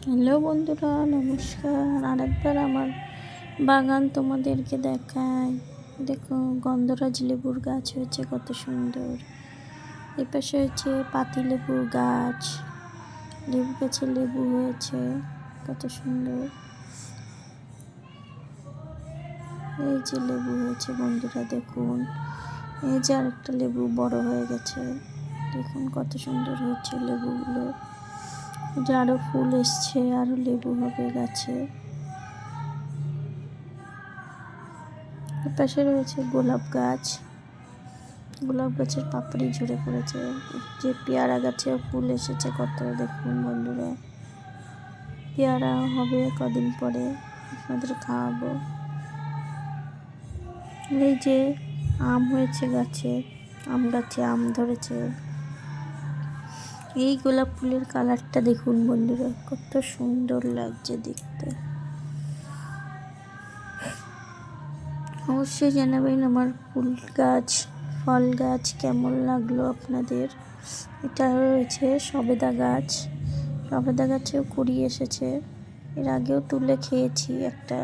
Hello বন্ধুরা, নমস্কার। আরেকবার আমার বাগান তোমাদেরকে দেখাই। দেখো, গন্ধরাজ লেবুর গাছ হয়েছে কত সুন্দর। এপাশে হয়েছে পাতি লেবুর গাছ, লেবু গাছে লেবু হয়েছে কত সুন্দর। এই যে লেবু হয়েছে বন্ধুরা, দেখুন। এই যে আরেকটা লেবু বড় হয়ে গেছে, দেখুন কত সুন্দর হচ্ছে লেবুগুলো। যে আরো ফুল এসছে, আরো লেবু হবে গাছে। পাশে রয়েছে গোলাপ গাছ, গোলাপ গাছের পাপড়ি ঝরে পড়েছে। যে পেয়ারা গাছে ফুল এসেছে কত, দেখুন বন্ধুরা। পেয়ারা হবে কদিন পরে, আপনাদের খাওয়াবো। এই যে আম হয়েছে গাছে, আম গাছে আম ধরেছে। এই গোলাপ ফুলের কালারটা দেখুন বন্ধুরা, কত সুন্দর লাগছে দেখতে। অবশ্যই জানাবেন আমার ফুল গাছ, ফল গাছ কেমন লাগলো আপনাদের। এটা রয়েছে সবেদা গাছ, সবেদা গাছেও কুড়ি এসেছে। এর আগেও তুলে খেয়েছি একটা।